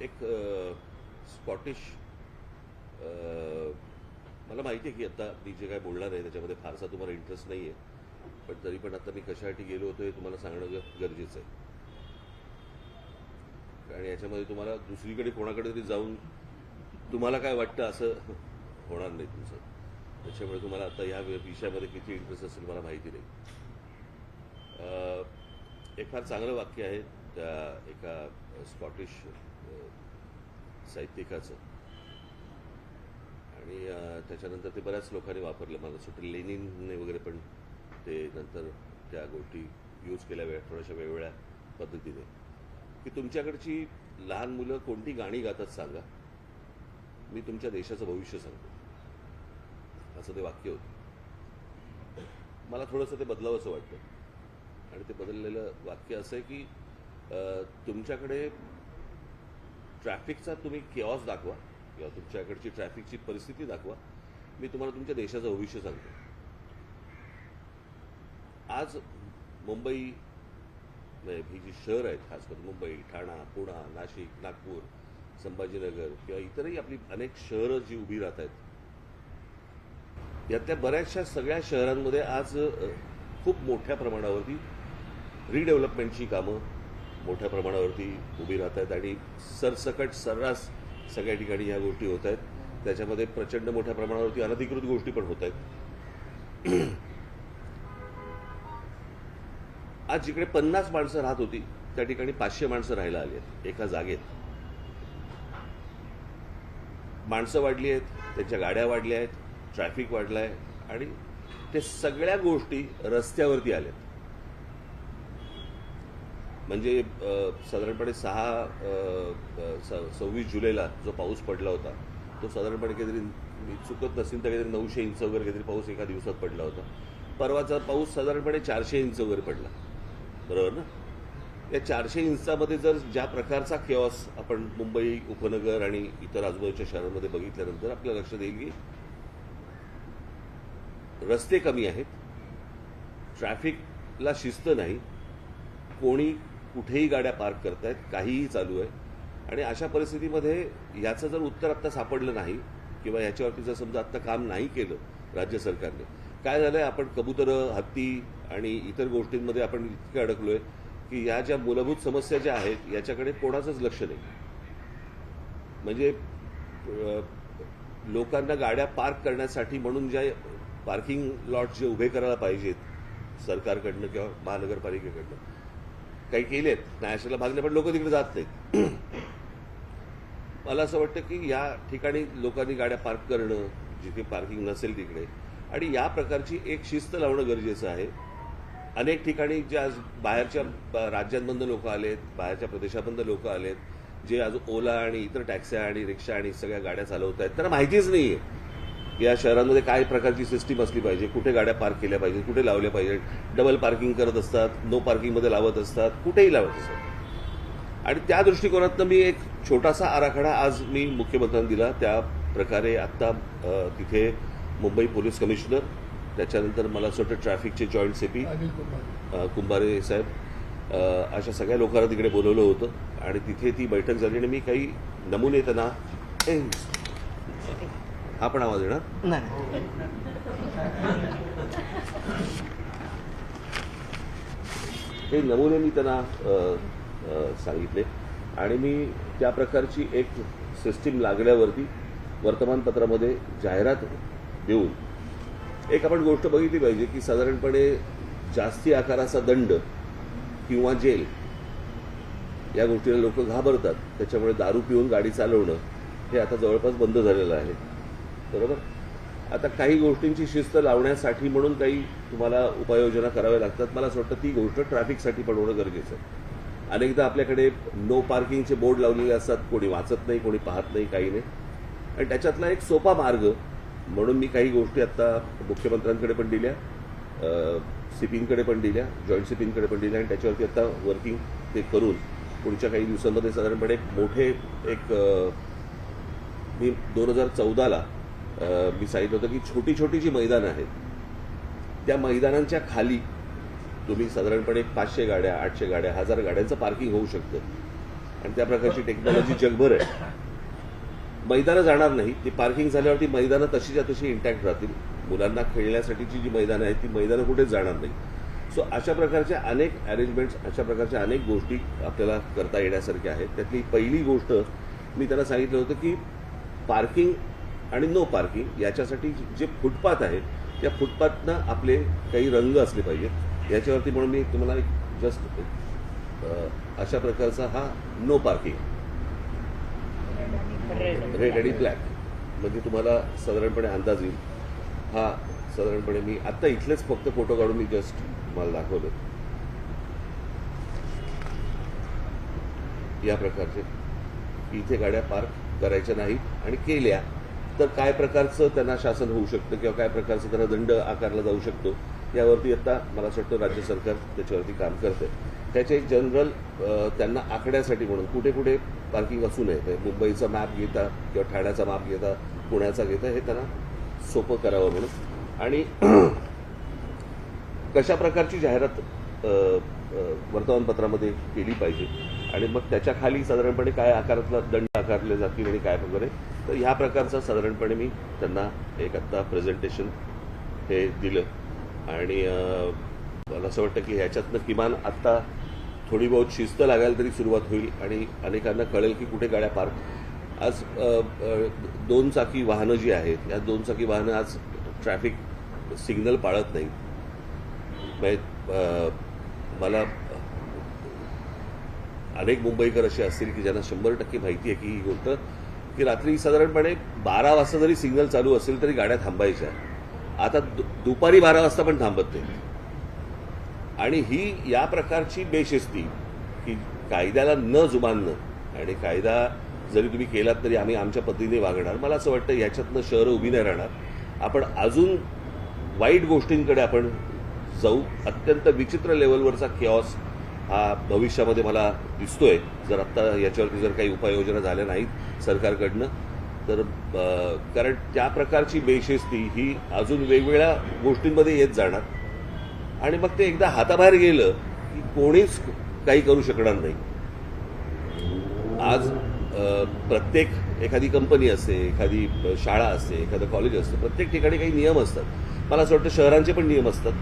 एक स्कॉटिश मला माहिती आहे की आता मी जे काय बोलणार आहे त्याच्यामध्ये फारसा तुम्हाला इंटरेस्ट नाही आहे, पण तरी पण आता मी कशासाठी गेलो होतो हे तुम्हाला सांगणं गरजेचं आहे. आणि याच्यामध्ये तुम्हाला दुसरीकडे कोणाकडे तरी जाऊन तुम्हाला काय वाटतं असं होणार नाही तुमचं. त्याच्यामुळे तुम्हाला आता या विषयामध्ये किती इंटरेस्ट असेल मला माहिती नाही. एक फार चांगलं वाक्य आहे त्या एका स्कॉटिश साहित्यिकाचं, आणि त्याच्यानंतर ते बऱ्याच लोकांनी वापरलं. मला सुटलं लेनिनने वगैरे पण ते नंतर त्या गोष्टी यूज केल्या थोड्याशा वेगवेगळ्या पद्धतीने, की तुमच्याकडची लहान मुलं कोणती गाणी गातात सांगा, मी तुमच्या देशाचं भविष्य सांगतो, असं ते वाक्य होतं. मला थोडंसं ते बदलावंसं वाटतं, आणि ते बदललेलं वाक्य असं आहे की तुमच्याकडे ट्रॅफिकचा तुम्ही केऑस दाखवा किंवा तुमच्याकडची ट्रॅफिकची परिस्थिती दाखवा, मी तुम्हाला तुमच्या देशाचं भविष्य सांगतो. आज मुंबई ही जी शहर आहेत, खास करून मुंबई, ठाणा, पुणा, नाशिक, नागपूर, संभाजीनगर किंवा इतरही आपली अनेक शहरं जी उभी राहत आहेत, यातल्या बऱ्याचशा सगळ्या शहरांमध्ये आज खूप मोठ्या प्रमाणावरती रिडेव्हलपमेंटची कामं मोठ्या प्रमाणावरती उभी राहत आहेत, आणि सरसकट सर्रास सगळ्या ठिकाणी ह्या गोष्टी होत आहेत. त्याच्यामध्ये प्रचंड मोठ्या प्रमाणावरती अनधिकृत गोष्टी पण होत आहेत. आज जिकडे 50 माणसं राहत होती त्या ठिकाणी 500 माणसं राहायला आली आहेत एका जागेत. माणसं वाढली आहेत, त्यांच्या गाड्या वाढल्या आहेत, ट्रॅफिक वाढलं आहे, आणि ते सगळ्या गोष्टी रस्त्यावरती आल्यात. म्हणजे साधारणपणे 26 जुलैला जो पाऊस पडला होता तो साधारणपणे काहीतरी, मी चुकत नसेल तर काहीतरी 900 इंच वगैरे काहीतरी पाऊस एका दिवसात पडला होता. परवाचा पाऊस साधारणपणे 400 इंच वगैरे पडला, बरोबर ना? या 400 इंचामध्ये जर ज्या प्रकारचा केऑस आपण मुंबई उपनगर आणि इतर आजूबाजूच्या शहरांमध्ये बघितल्यानंतर आपल्या लक्षात येईल की रस्ते कमी आहेत, ट्रॅफिकला शिस्त नाही, कोणी कुठेही गाड्या पार्क करतायत, काहीही चालू आहे. आणि अशा परिस्थितीमध्ये याचं जर उत्तर आत्ता सापडलं नाही किंवा याच्यावरती जर समजा आत्ता काम नाही केलं राज्य सरकारने, काय झालंय, आपण कबुतरं, हत्ती आणि इतर गोष्टींमध्ये आपण इतके अडकलोय की या ज्या मूलभूत समस्या ज्या आहेत याच्याकडे कोणाचंच लक्ष नाही. म्हणजे लोकांना गाड्या पार्क करण्यासाठी म्हणून ज्या पार्किंग लॉट जे उभे करायला पाहिजेत सरकारकडनं किंवा महानगरपालिकेकडनं, काही केलेत, नाशिकला भागले, पण लोक तिकडे जात नाहीत. मला असं वाटतं की या ठिकाणी लोकांनी गाड्या पार्क करणं, जिथे पार्किंग नसेल तिकडे, आणि या प्रकारची एक शिस्त लावणं गरजेचं आहे. अनेक ठिकाणी जे आज बाहेरच्या राज्यांमधनं लोक आलेत, बाहेरच्या प्रदेशामधनं लोक आलेत, जे आज ओला आणि इतर टॅक्स्या आणि रिक्षा आणि सगळ्या गाड्या चालवत आहेत, त्यांना माहितीच नाही आहे या शहरांमध्ये काय प्रकारची सिस्टीम असली पाहिजे, कुठे गाड्या पार्क केल्या पाहिजेत, कुठे लावल्या पाहिजेत. डबल पार्किंग करत असतात, नो पार्किंगमध्ये लावत असतात, कुठेही लावत असतात. आणि त्या दृष्टिकोनातनं मी एक छोटासा आराखडा आज मी मुख्यमंत्र्यांना दिला. त्या प्रकारे आत्ता तिथे मुंबई पोलीस कमिशनर, त्याच्यानंतर मला असं वाटतं ट्रॅफिकचे जॉईंट सीपी कुंभारे साहेब, अशा सगळ्या लोकांना तिकडे बोलवलं होतं, आणि तिथे ती बैठक झाली. आणि मी काही नमुने त्यांना, हा पण आवाज येणार हे नमुने मी त्यांना सांगितले, आणि मी त्या प्रकारची एक सिस्टीम लागल्यावरती वर्तमानपत्रामध्ये जाहिरात देऊन एक आपण गोष्ट बघितली पाहिजे की साधारणपणे जास्ती आकाराचा दंड किंवा जेल या गोष्टीला लोक घाबरतात. त्याच्यामुळे दारू पिऊन गाडी चालवणं हे आता जवळपास बंद झालेलं आहे, बरोबर. आता काही गोष्टींची शिस्त लावण्यासाठी म्हणून काही तुम्हाला उपाययोजना कराव्या लागतात. मला असं वाटतं ती गोष्ट ट्रॅफिकसाठी पण होणं गरजेचं आहे. अनेकदा आपल्याकडे नो पार्किंगचे बोर्ड लावलेले असतात, कोणी वाचत नाही, कोणी पाहत नाही, काही नाही. आणि त्याच्यातला एक सोपा मार्ग म्हणून मी काही गोष्टी आता मुख्यमंत्र्यांकडे पण दिल्या, सीपींकडे पण दिल्या, जॉईंट सीपींकडे पण दिल्या, आणि त्याच्यावरती आता वर्किंग ते करून पुढच्या काही दिवसांमध्ये साधारणपणे मोठे एक, मी 2014ला मी सांगितलं होतं की छोटी छोटी जी मैदानं आहेत त्या मैदानांच्या खाली तुम्ही साधारणपणे 500 गाड्या, 800 गाड्या, 1000 गाड्यांचं पार्किंग होऊ शकतं. आणि त्या प्रकारची टेक्नॉलॉजी जगभर आहे. मैदानं जाणार नाही, ती पार्किंग झाल्यावरती मैदानं तशीच्या तशी इंटॅक्ट राहतील. मुलांना खेळण्यासाठीची जी मैदानं आहेत ती मैदानं कुठेच जाणार नाही. सो अशा प्रकारच्या अनेक अरेंजमेंट्स, अशा प्रकारच्या अनेक गोष्टी आपल्याला करता येण्यासारख्या आहेत. त्यातली पहिली गोष्ट मी त्यांना सांगितलं होतं की पार्किंग आणि नो पार्किंग याच्यासाठी जे फुटपाथ आहेत त्या फुटपाथनं आपले काही रंग असले पाहिजेत याच्यावरती. म्हणून मी तुम्हाला एक जस्ट अशा प्रकारचा हा नो पार्किंग रेड आणि ब्लॅक म्हणजे तुम्हाला साधारणपणे अंदाज येईल. हा साधारणपणे मी आत्ता इथलेच फक्त फोटो काढून मी जस्ट मला दाखवलं. या प्रकारचे इथे गाड्या पार्क करायच्या नाहीत आणि केल्या तर काय प्रकारचं त्यांना शासन होऊ शकतं किंवा काय प्रकारचं त्यांना दंड आकारला जाऊ शकतो यावरती आता मला असं वाटतं राज्य सरकार त्याच्यावरती काम करतं. त्याचे एक जनरल त्यांना आखण्यासाठी म्हणून कुठे कुठे पार्किंग असू नये, मुंबईचा मॅप घेता किंवा ठाण्याचा मॅप घेता, पुण्याचा घेता, हे त्यांना सोपं करावं म्हणून. आणि कशा प्रकारची जाहिरात वर्तमानपत्रामध्ये केली पाहिजे आणि मग त्याच्या खाली साधारणपणे काय आकारातला दंड आकारले जातील आणि काय वगैरे, तर ह्या प्रकारचं साधारणपणे मी त्यांना एक आत्ता प्रेझेंटेशन हे दिलं. आणि मला असं वाटतं की ह्याच्यातनं किमान आत्ता थोडी बहुत शिस्त लागायला तरी सुरुवात होईल आणि अनेकांना कळेल की कुठे गाड्या पार्क. आज 2 चाकी वाहनं जी आहेत या 2 चाकी वाहनं आज ट्रॅफिक सिग्नल पाळत नाहीत. मला अनेक मुंबईकर असे असतील की ज्यांना 100% माहिती आहे की ही गोष्ट की रात्री साधारणपणे 12 वाजता जरी सिग्नल चालू असेल तरी गाड्या थांबायच्या. आता दुपारी 12 वाजता पण थांबत नाही. आणि ही या प्रकारची बेशिस्ती की कायद्याला न जुमानणं आणि कायदा जरी तुम्ही केलात तरी आम्ही आमच्या पद्धतीने वागणार. मला असं वाटतं याच्यातनं शहरं उभी नाही राहणार. आपण अजून वाईट गोष्टींकडे आपण जाऊ. अत्यंत विचित्र लेवलवरचा केऑस हा भविष्यामध्ये मला दिसतोय जर आत्ता याच्यावरती जर काही उपाययोजना झाल्या नाहीत सरकारकडनं तर. कारण त्या प्रकारची बेशिस्ती ही अजून वेगवेगळ्या गोष्टींमध्ये येत जाणार आणि मग ते एकदा हाताबाहेर गेलं की कोणीच काही करू शकणार नाही. आज प्रत्येक एखादी कंपनी असते, एखादी शाळा असते, एखादं कॉलेज असतं, प्रत्येक ठिकाणी काही नियम असतात. मला असं वाटतं शहरांचे पण नियम असतात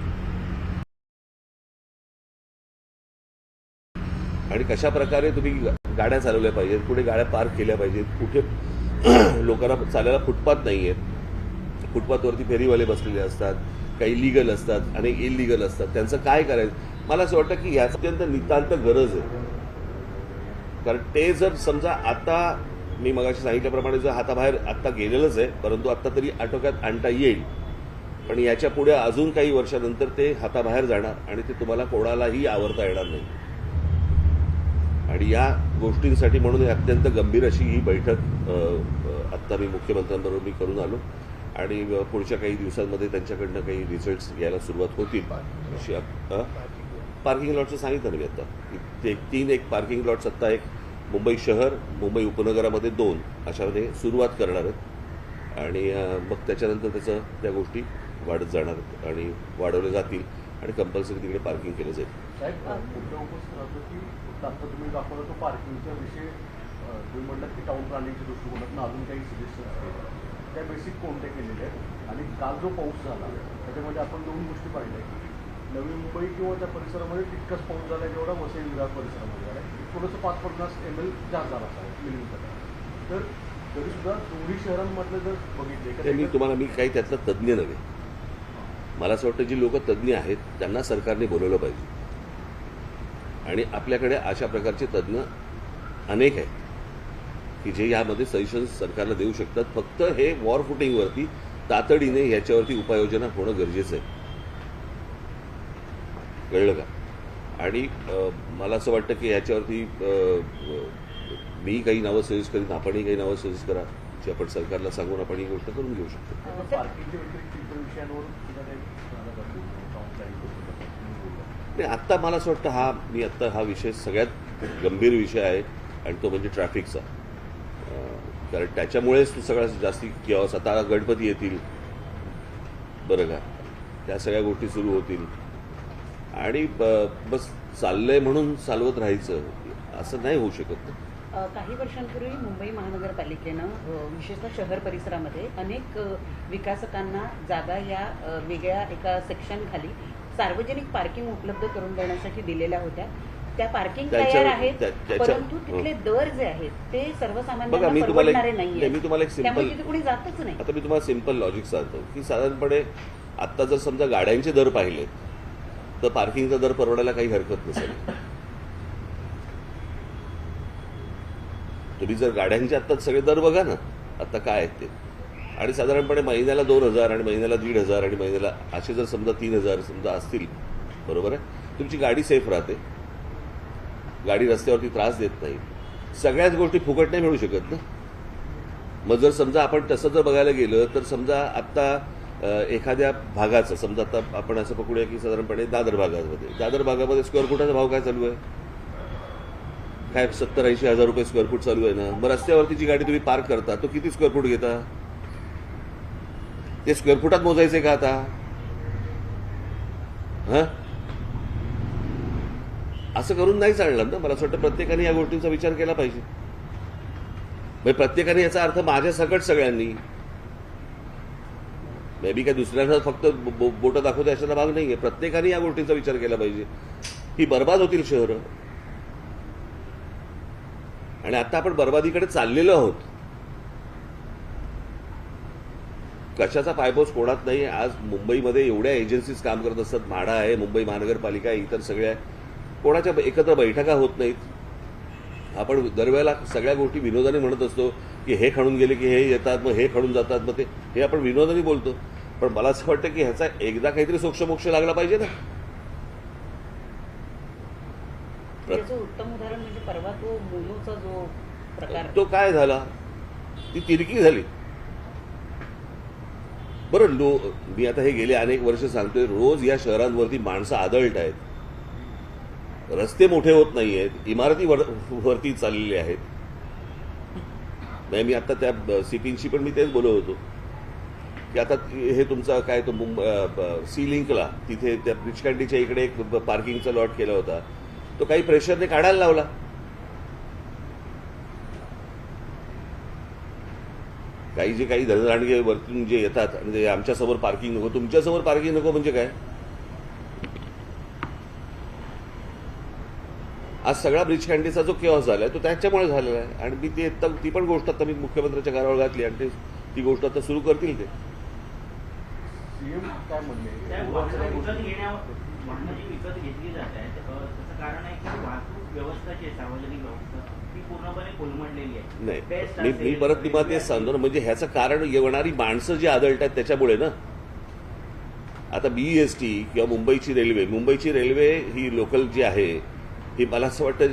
आणि कशा प्रकारे तुम्ही गाड्या चालवल्या पाहिजेत, कुठे गाड्या पार्क केल्या पाहिजेत, कुठे लोकांना चालायला फुटपाथ नाही आहेत, फुटपाथवरती फेरीवाले बसलेले असतात, काही लिगल असतात, अनेक इलिगल असतात, त्यांचं काय करायचं. मला असं वाटतं की ह्याचं अत्यंत नितांत गरज आहे. कारण ते जर समजा आता मी मगाशी सांगितल्याप्रमाणे जर हाताबाहेर आत्ता गेलेलंच आहे परंतु आत्ता तरी आटोक्यात आणता येईल, पण याच्या पुढे अजून काही वर्षानंतर ते हाताबाहेर जाणार आणि ते तुम्हाला कोणालाही आवरता येणार नाही. आणि या गोष्टींसाठी म्हणून अत्यंत गंभीर अशी ही बैठक आत्ता मी मुख्यमंत्र्यांबरोबर मी करून आलो आणि पुढच्या काही दिवसांमध्ये त्यांच्याकडनं काही रिझल्ट्स यायला सुरुवात होतील. पार्किंग लॉटचं सांगितलं ना मी आता. ते 3 पार्किंग लॉट्स आत्ता एक मुंबई शहर, मुंबई उपनगरामध्ये 2 अशामध्ये सुरुवात करणार आहेत आणि मग त्याच्यानंतर त्याचं त्या गोष्टी वाढत जाणार आहेत आणि वाढवल्या जातील आणि कंपल्सरी तिकडे पार्किंग केलं जाईल. आता तुम्ही दाखवला तो पार्किंगचा विषय तुम्ही म्हणतात की टाऊन प्लॅनिंगच्या दृष्टिकोनातून अजून काही सजेशन असतील त्या बेसिक कोणत्या केलेल्या आहेत. आणि काल जो पाऊस झाला त्याच्यामध्ये आपण 2 गोष्टी पाहिल्या की नवी मुंबई किंवा त्या परिसरामध्ये तितकाच पाऊस झाला जेवढा वसई विभाग परिसरामध्ये झाला. थोडंसं 5-50 ml जास्त झाला असावा मिलिमीटर. तर तरीसुद्धा दोन्ही शहरांमधलं जर बघितले मी काही त्यातलं तज्ज्ञ नव्हे. मला असं वाटतं जी लोक तज्ज्ञ आहेत त्यांना सरकारने बोलवलं पाहिजे आणि आपल्याकडे अशा प्रकारचे तज्ज्ञ अनेक आहेत की जे यामध्ये सजेशन्स सरकारला देऊ शकतात. फक्त हे वॉर फुटिंगवरती तातडीने याच्यावरती उपाययोजना होणं गरजेचं आहे. कळलं का? आणि मला असं वाटतं की याच्यावरती मी काही नावं सजेस्ट करीन, आपणही काही नावं सजेस्ट करा जे आपण सरकारला सांगून आपण ही गोष्ट करून घेऊ शकतो. नाही, आत्ता मला असं वाटतं हा विषय सगळ्यात गंभीर विषय आहे आणि तो म्हणजे ट्रॅफिकचा. कारण त्याच्यामुळेच तो सगळ्यात जास्ती केऑस. आता गणपती येतील बरं का, त्या सगळ्या गोष्टी सुरू होतील आणि बस चाललंय म्हणून चालवत राहायचं असं नाही होऊ शकत. काही वर्षांपूर्वी मुंबई महानगरपालिकेनं विशेषतः शहर परिसरामध्ये अनेक विकासकांना जागा या वेगळ्या एका सेक्शनखाली सार्वजनिक पार्किंग उपलब्ध करून देण्यासाठी दिलेल्या होत्या. त्या पार्किंग तयार आहेत, परंतु तिथले दर जे आहेत ते बघा, सर्वसामान्यांना मी तुम्हाला परवडणारे नाहीये. मी तुम्हाला एक त्यामुळे सिंपल तिथे कोणी जातच नाही. आता मी तुम्हाला सिंपल लॉजिक सांगतो की साधारणपणे आत्ता जर समजा गाड्यांचे दर पाहिले तर पार्किंगचा दर परवडायला काही हरकत नसेल. तुम्ही जर गाड्यांचे आत्ता सगळे दर बघा ना आता काय आहेत ते, आणि साधारणपणे महिन्याला 2,000 आणि महिन्याला 1,500 आणि महिन्याला असे जर समजा 3,000 समजा असतील, बरोबर आहे, तुमची गाडी सेफ राहते, गाडी रस्त्यावरती त्रास देत नाही. सगळ्याच गोष्टी फुकट नाही मिळू शकत ना. मग जर समजा आपण तसं जर बघायला गेलं तर समजा आत्ता एखाद्या भागाचं समजा आता आपण असं पकडूया की साधारणपणे दादर भागामध्ये स्क्वेअर फुटाचा भाव काय चालू आहे, काय 70-80 हजार रुपये स्क्वेअर फूट चालू आहे ना. मग रस्त्यावरती जी गाडी तुम्ही पार्क करता तो किती स्क्वेअर फूट घेता, ते स्क्वेअर फुटात मोजायचे का आता? हा, असं करून नाही चालणार ना. मला असं वाटतं प्रत्येकाने या गोष्टींचा विचार केला पाहिजे. म्हणजे प्रत्येकाने याचा अर्थ माझ्या सकट सगळ्यांनी, मे बी काय दुसऱ्यांना फक्त बोटं दाखवते अशाचा भाग नाहीये. प्रत्येकाने या गोष्टींचा विचार केला पाहिजे. ही बर्बाद होतील शहरं, आणि आता आपण बर्बादीकडे चाललेलो आहोत. कशाचा पायपोस कोणात नाही. आज मुंबईमध्ये एवढ्या एजन्सीज काम करत असतात, म्हाडा आहे, मुंबई महानगरपालिका आहे, इतर सगळ्या, कोणाच्या एकत्र बैठका होत नाहीत. आपण दरवेळेला सगळ्या गोष्टी विनोदाने म्हणत असतो की हे खणून गेले की हे येतात, मग हे खणून जातात, मग हे आपण विनोदाने बोलतो. पण मला असं वाटतं की ह्याचा एकदा काहीतरी सोक्षमोक्ष लागला पाहिजे ना. त्याचं उत्तम उदाहरण म्हणजे परवा तो मोनोचा जो प्रकार तो काय झाला, ती तिरकी झाली. बरं, मी आता हे गेले अनेक वर्ष सांगतोय, रोज या शहरांवरती माणसं आदळत आहेत, रस्ते मोठे होत नाहीयेत, इमारती वरती चाललेले आहेत. नाही, मी आता त्या सीपींशी पण मी तेच बोलत होतो की आता हे तुमचा काय तो सी लिंकला तिथे त्या ब्रिज कॅन्डीच्या इकडे एक पार्किंगचा लॉट केला होता, तो काही प्रेशरने काढायला लावला. काही धनरांडगे वरतून जे येतात आणि आमच्यासमोर पार्किंग नको, तुमच्यासमोर पार्किंग नको म्हणजे काय? आज सगळा ब्रिज कॅन्डीचा जो केऑस झालाय तो त्याच्यामुळे झालेला आहे. आणि मी ती पण गोष्ट आता मी मुख्यमंत्र्यांच्या घरावर घातली आणि ती गोष्ट आता सुरू करतील ते. सीएम काय म्हणले वाहनं जी विकत घेतली जात आहे त्याचं कारण आहे की वाहतूक व्यवस्था जी आहे, सार्वजनिक व्यवस्था ती पूर्णपणे कोलमडलेली आहे. नाही, मी परत तुम्हाला तेच सांगतो ना, म्हणजे ह्याचं कारण येणारी माणसं जी आदळत आहेत त्याच्यामुळे ना. आता BEST किंवा मुंबईची रेल्वे ही लोकल जी आहे ही मला असं वाटतं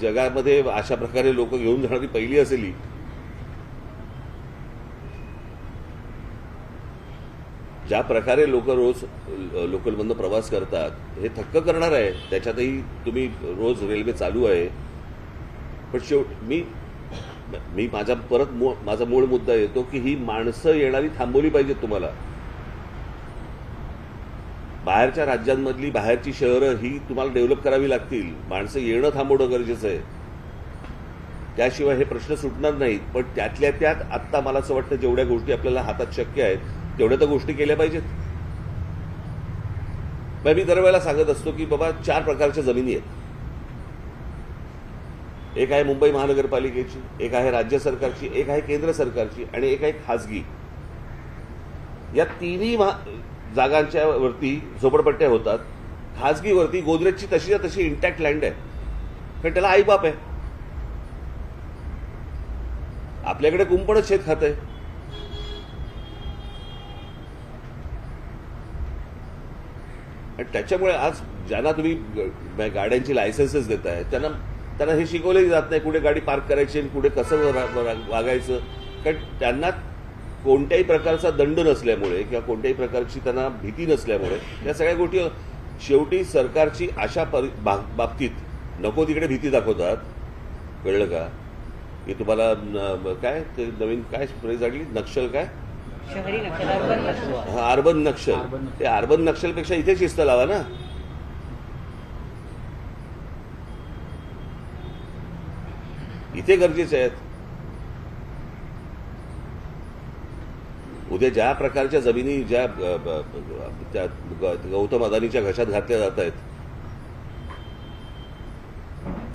जगामध्ये अशा प्रकारे लोक घेऊन जाणारी पहिली असेल ही. ज्या प्रकारे लोक रोज लोकलमधनं प्रवास करतात हे थक्क करणार आहे. त्याच्यातही तुम्ही रोज रेल्वे चालू आहे, पण मी माझा मूळ मुद्दा येतो की ही माणसं येणारी थांबवली पाहिजेत. तुम्हाला बाहेरच्या राज्यांमधली बाहेरची शहरं ही तुम्हाला डेव्हलप करावी लागतील. माणसं येणं थांबवणं गरजेचं आहे, त्याशिवाय हे प्रश्न सुटणार नाहीत. पण त्यातल्या त्यात आत्ता मला असं वाटतं जेवढ्या गोष्टी आपल्याला हातात शक्य आहेत तेवढ्या तर गोष्टी केल्या पाहिजेत. मी दरवेळेला सांगत असतो की बाबा 4 प्रकारच्या जमिनी आहेत. एक आहे मुंबई महानगरपालिकेची, एक आहे राज्य सरकारची, एक आहे केंद्र सरकारची आणि एक आहे खासगी. या तिन्ही जागांच्या वरती झोपडपट्ट्या होतात. खासगीवरती गोदरेजची तशीच्या तशी इंटॅक्ट लँड आहे, कारण त्याला आईबाप आहे. आपल्याकडे कुंपणच शेत खात आहे. आणि त्याच्यामुळे आज ज्यांना तुम्ही गाड्यांची लायसन्सेस देताय त्यांना हे शिकवले जात नाही कुठे गाडी पार्क करायची आणि कुठे कसं वागायचं. कारण त्यांना कोणत्याही प्रकारचा दंड नसल्यामुळे किंवा कोणत्याही प्रकारची त्यांना भीती नसल्यामुळे या सगळ्या गोष्टी शेवटी सरकारची अशा बाबतीत नको तिकडे भीती दाखवतात. कळलं का? की तुम्हाला काय ते नवीन काय फ्रेज आली, नक्षल काय, शहरी नक्षल, अर्बन नक्षल. हा, अर्बन नक्षल. ते अर्बन नक्षलपेक्षा इथे शिस्त लावा ना. इथे गरजेचे आहेत. उद्या ज्या प्रकारच्या जमिनी ज्या त्या गौतम अदानीच्या घशात घातल्या जात आहेत,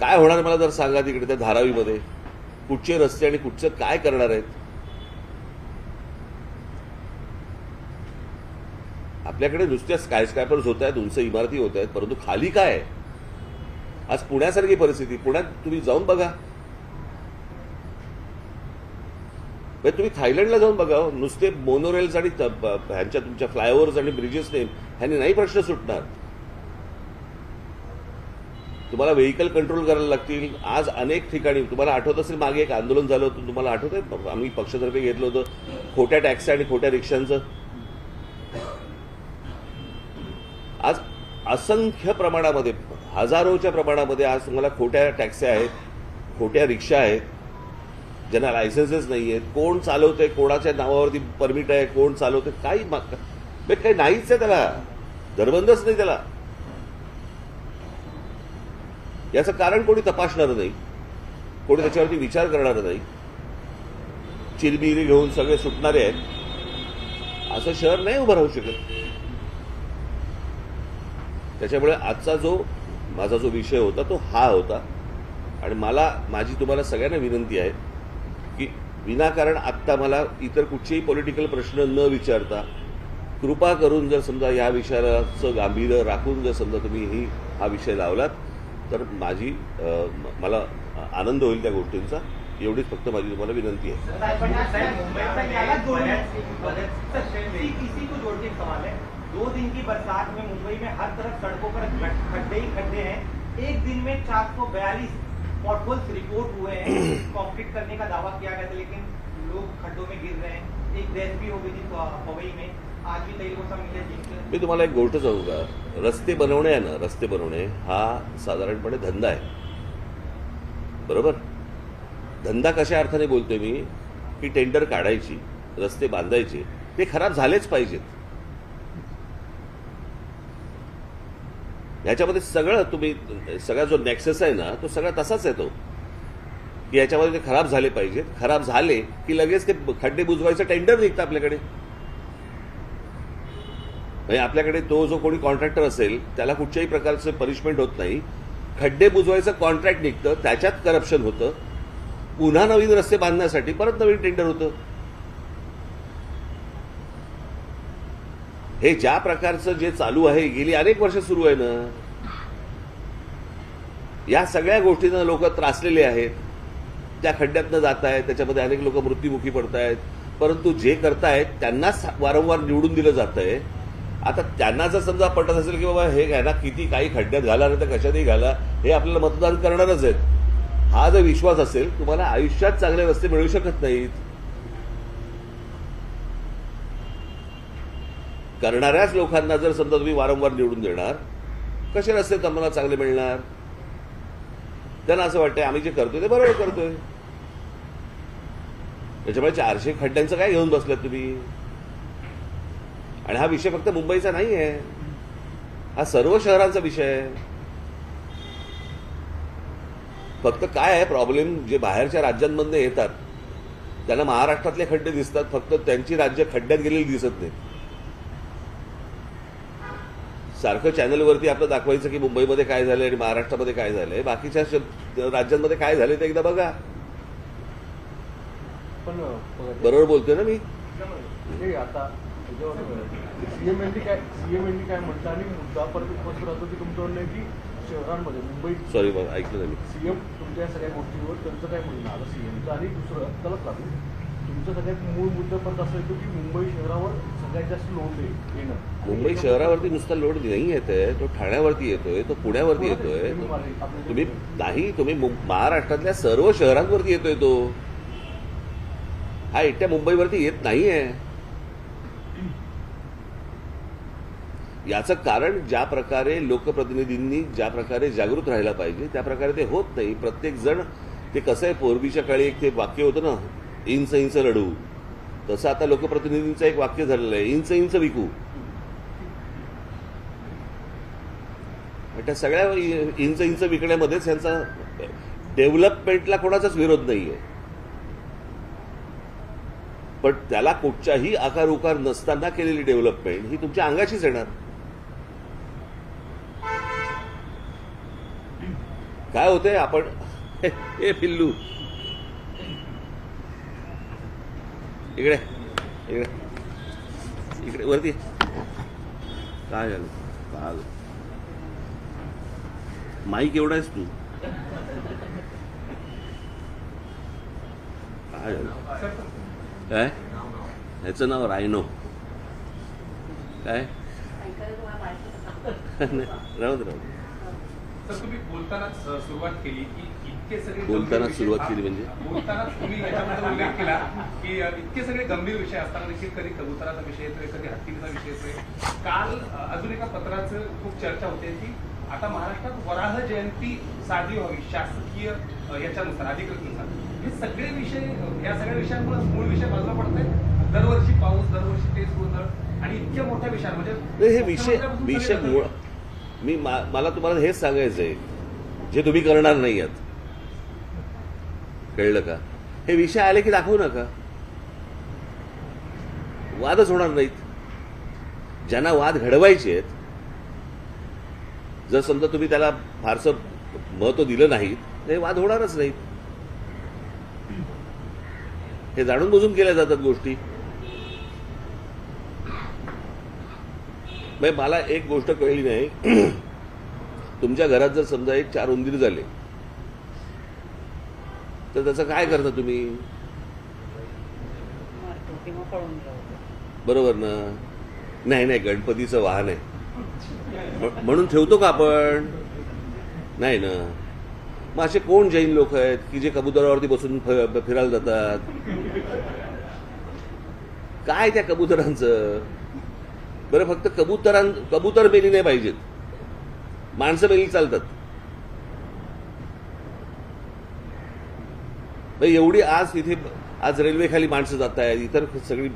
काय होणार मला जर सांगा. तिकडे त्या धारावीमध्ये कुठचे रस्ते आणि कुठचं काय करणार आहेत. आपल्याकडे नुसत्या स्कायस्क्रॅपर्स होत आहेत, उंच इमारती होत आहेत, परंतु खाली काय आहे. आज पुण्यासारखी परिस्थिती. पुण्यात तुम्ही जाऊन बघा, तुम्ही थायलंडला जाऊन बघा. नुसते मोनोरेल्स आणि ह्यांच्या तुमच्या फ्लायओव्हर्स आणि ब्रिजेसने ह्यांनी नाही प्रश्न सुटणार. तुम्हाला व्हेकल कंट्रोल करायला लागतील. आज अनेक ठिकाणी तुम्हाला आठवत असेल, मागे एक आंदोलन झालं होतं, तुम्हाला आठवत आहे, आम्ही पक्षातर्फे घेतलं होतं खोट्या टॅक्सी आणि खोट्या रिक्षांचं. आज असंख्य प्रमाणामध्ये, हजारोच्या प्रमाणामध्ये आज तुम्हाला खोट्या टॅक्सी आहेत, खोट्या रिक्षा आहेत, ज्यांना लायसन्सेस नाही आहेत. कोण चालवतंय, कोणाच्या नावावरती परमिट आहे, कोण चालवतंय, काही नाहीच आहे. त्याला दरबंदच नाही. त्याला याचं कारण कोणी तपासणार नाही, कोणी त्याच्यावरती विचार करणार नाही. चिरबिरी घेऊन सगळे सुटणारे आहेत. असं शहर नाही उभं राहू शकत. त्याच्यामुळे आजचा माझा जो विषय होता तो हा होता. आणि माझी तुम्हाला सगळ्यांना विनंती आहे की विनाकारण आत्ता मला इतर कुठचेही पॉलिटिकल प्रश्न न विचारता कृपा करून जर समजा या विषयाचं गांभीर्य राखून जर समजा तुम्ही हा विषय लावलात तर मला आनंद होईल त्या गोष्टींचा. एवढीच फक्त माझी तुम्हाला विनंती आहे. दो दिन की बरसात में मुंबई में हर तरफ सड़कों पर खड्डे ही खड्डे हैं. एक दिन में 442 पॉटहोल्स रिपोर्ट हुए हैं. कंक्रीट करने का दावा किया गया था, लेकिन लोग खड्डों में गिर रहे हैं. एक डेथ भी हो गई थी पवई में. आज भी कई लोगों मिले. मी तुम्हाला एक गोष्ट सांगू का. रस्ते बनवणे आहे ना, रस्ते बनवणे हा साधारणपणे धंदा आहे, बरोबर. धंदा कशा अर्थाने बोलतोय मी की टेंडर काढायची, रस्ते बांधायचे, ते खराब झालेच पाहिजेत. ह्याच्यामध्ये सगळा जो नेक्सस आहे ना तो सगळा तसाच येतो की याच्यामध्ये ते खराब झाले पाहिजेत. खराब झाले की लगेच ते खड्डे बुजवायचं टेंडर निघतं आपल्याकडे. म्हणजे आपल्याकडे तो जो कोणी कॉन्ट्रॅक्टर असेल त्याला कुठच्याही प्रकारचं पनिशमेंट होत नाही. खड्डे बुजवायचं कॉन्ट्रॅक्ट निघतं, त्याच्यात करप्शन होतं. पुन्हा नवीन रस्ते बांधण्यासाठी परत नवीन टेंडर होतं. हे ज्या प्रकारचं जे चालू आहे, गेली अनेक वर्ष सुरू आहे ना. या सगळ्या गोष्टींना लोक त्रासलेले आहेत. त्या खड्ड्यातनं जात आहेत, त्याच्यामध्ये अनेक लोक मृत्युमुखी पडत आहेत. परंतु जे करतायत त्यांनाच वारंवार निवडून दिलं जात आहे. आता त्यांना जर समजा पटत असेल की बाबा हे घ्या ना, किती काही खड्ड्यात घाला नाही तर कशातही घाला, हे आपल्याला मतदान करणारच आहेत, हा जर विश्वास असेल, तुम्हाला आयुष्यात चांगले रस्ते मिळू शकत नाहीत. करणाऱ्याच लोकांना जर समजा तुम्ही वारंवार निवडून देणार, कसे रस्ते तुम्हाला चांगले मिळणार. त्यांना असं वाटतंय आम्ही जे करतोय ते बरोबर करतोय. त्याच्यामुळे 400 खड्ड्यांचं काय घेऊन बसलात तुम्ही. आणि हा विषय फक्त मुंबईचा नाही आहे, हा सर्व शहरांचा विषय आहे. फक्त काय आहे प्रॉब्लेम, जे बाहेरच्या राज्यांमधून येतात त्यांना महाराष्ट्रातले खड्डे दिसतात, फक्त त्यांची राज्य खड्ड्यात गेलेली दिसत नाहीत. सारखं चॅनलवरती आपलं दाखवायचं की मुंबईमध्ये काय झालंय आणि महाराष्ट्रामध्ये काय झालंय, बाकीच्या राज्यांमध्ये काय झालंय ते एकदा बघा. पण बरोबर बोलतोय ना मी. हे आता सीएमएनडी काय म्हणतं आणि मुद्दा परत उपस्थित राहतो की तुमचं म्हणणं आहे की शहरांमध्ये मुंबई सॉरी बघा ऐकलं नाही मी. सीएम तुमच्या सगळ्या गोष्टीवर त्यांचं काय म्हणणं आलं सीएमचं. आणि दुसरं त्यालाच लागू तुमचं सगळ्यात मूळ मुद्दा परत असं येतो की मुंबई शहरावर सगळ्यात जास्त लोड येणं. मुंबई शहरावरती नुसता लोड नाही येतोय, तो ठाण्यावरती येतोय, तो पुण्यावरती येतोय. तुम्ही महाराष्ट्रातल्या सर्व शहरांवरती येतोय तो. हा एकट्या मुंबईवरती येत नाहीये. याचं कारण ज्या प्रकारे लोकप्रतिनिधींनी ज्या प्रकारे जागृत राहायला पाहिजे त्या प्रकारे ते होत नाही. प्रत्येक जण ते कसं आहे, पूर्वीच्या काळी एक ते वाक्य होतं ना, इंच इंच लढू, तसं आता लोकप्रतिनिधींचं एक वाक्य झालेलं आहे, इंच इंच विकू. त्या सगळ्या इंच इंच विकण्यामध्येच यांचा डेव्हलपमेंटला कोणाचाच विरोध नाहीये, पण त्याला कुठच्याही आकार उकार नसताना केलेली डेव्हलपमेंट ही तुमच्या अंगाशीच येणार. काय होतंय आपण ए पिल्लू इकडे इकडे इकडे वरती काय झालं काय माईक एवढा आहेस तू काय झालं काय ह्याचं नाव रायनो काय राहू दे तर तुम्ही बोलतानाच सुरुवात केली की इतके सगळे बोलतानाच गंभीर सुरुवात विषय- केली म्हणजे? बोलतानाच तुम्ही याच्याबद्दल उल्लेख केला की इतके सगळे गंभीर विषय असताना देखील कधी कबुतराचा विषय येतोय, कधी हत्तीचा विषय येतोय. काल अजून एका पत्राचं खूप चर्चा होते की आता महाराष्ट्रात वराह जयंती साजरी व्हावी शासकीय याच्यानुसार अधिकृतनुसार. हे सगळे विषय या सगळ्या विषयांमुळे मूळ विषय बाजूला पडत आहेत. दरवर्षी पाऊस, दरवर्षी तेच गोंधळ आणि इतक्या मोठ्या विषयावर म्हणजे हे विषय मूळ मला तुम्हाला हेच सांगायचंय जे तुम्ही करणार नाही आहात, कळलं का? हे विषय आले की दाखवू नका, वादच होणार नाहीत. ज्यांना वाद घडवायचे आहेत, जर समजा तुम्ही त्याला फारसं महत्व दिलं नाही हे वाद होणारच नाहीत. हे जाणून बुजून केल्या जातात गोष्टी. मला एक गोष्ट कळली नाही, तुमच्या घरात जर समजा एक 4 उंदीर झाले तर त्याचं काय करता तुम्ही? मारतो किंवा पळून जातो. बरोबर ना? नाही नाही, गणपतीचं वाहन आहे म्हणून ठेवतो का आपण? नाही ना. मग असे कोण जैन लोक आहेत की जे कबुतरावरती बसून फिरायला जातात? काय त्या कबुतरांचं? बरं, फक्त कबूतर मेली नाही पाहिजेत, माणसं मेली चालतात. एवढी आज रेल्वेखाली माणसं जात आहेत, इतर सगळी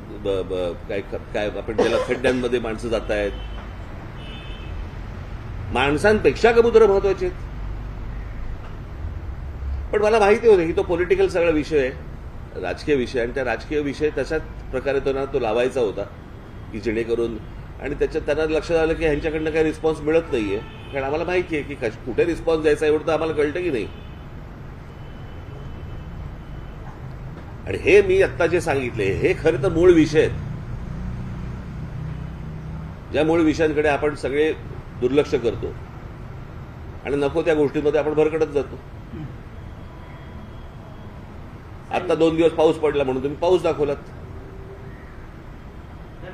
काय आपण त्याला खड्ड्यांमध्ये माणसं जात आहेत. माणसांपेक्षा कबुतरं महत्वाचे आहेत. पण मला माहिती होतं की तो पॉलिटिकल सगळा विषय आहे, राजकीय विषय, आणि त्या राजकीय विषय तशाच प्रकारे तो लावायचा होता की जेणेकरून, आणि त्याच्यात त्यांना लक्षात आलं की ह्यांच्याकडनं काही रिस्पॉन्स मिळत नाहीये. कारण आम्हाला माहिती आहे की कुठे रिस्पॉन्स द्यायचा एवढं तर आम्हाला कळतं की नाही. आणि हे मी आत्ता जे सांगितले हे खरं तर मूळ विषय आहेत, ज्या मूळ विषयांकडे आपण सगळे दुर्लक्ष करतो आणि नको त्या गोष्टींमध्ये आपण भरकटत जातो. आता 2 दिवस पाऊस पडला म्हणून तुम्ही पाऊस दाखवलात.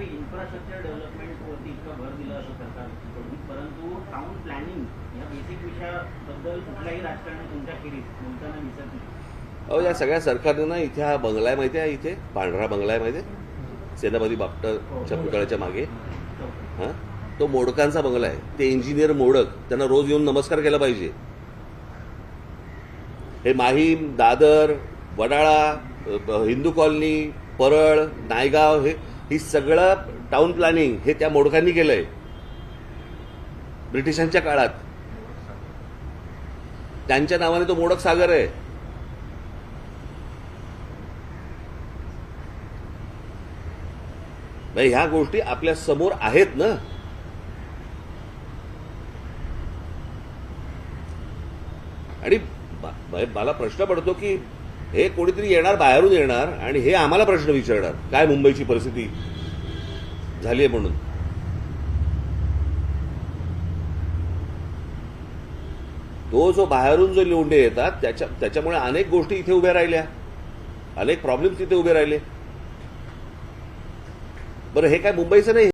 इन्फ्रास्ट्रक्चर डेव्हलपमेंटवरती इतका भर दिला असं सरकारकडून, परंतु टाउन प्लॅनिंग या बेसिक विषयाबद्दल कुठल्याही राजकारणी तुमच्याखेरीज बोलताना दिसत नाही. अहो, या सगळ्या सरकारनं ना इथे हा बंगला आहे माहिती आहे, इथे पांढरा बंगला आहे माहिती आहे, सेनापती बापटाच्या पुतळ्याच्या मागे. हा, तो मोडकांचा बंगला आहे. ते इंजिनियर मोडक, त्यांना रोज येऊन नमस्कार केला पाहिजे. हे माहीम, दादर, वडाळा, हिंदू कॉलनी, परळ, नायगाव, ही सगळं टाउन प्लॅनिंग हे त्या मोडकांनी केलंय ब्रिटिशांच्या काळात. त्यांच्या नावाने तो मोडक सागर आहे. ह्या गोष्टी आपल्या समोर आहेत ना. आणि मला प्रश्न पडतो की हे कोणीतरी येणार, बाहेरून येणार, आणि हे आम्हाला प्रश्न विचारणार काय मुंबईची परिस्थिती झाली आहे म्हणून. तो जो बाहेरून जो लोंढे येतात त्याच्यामुळे अनेक गोष्टी इथे उभ्या राहिल्या, अनेक प्रॉब्लेम्स इथे उभे राहिले. बरं, हे काय मुंबईचं नाही,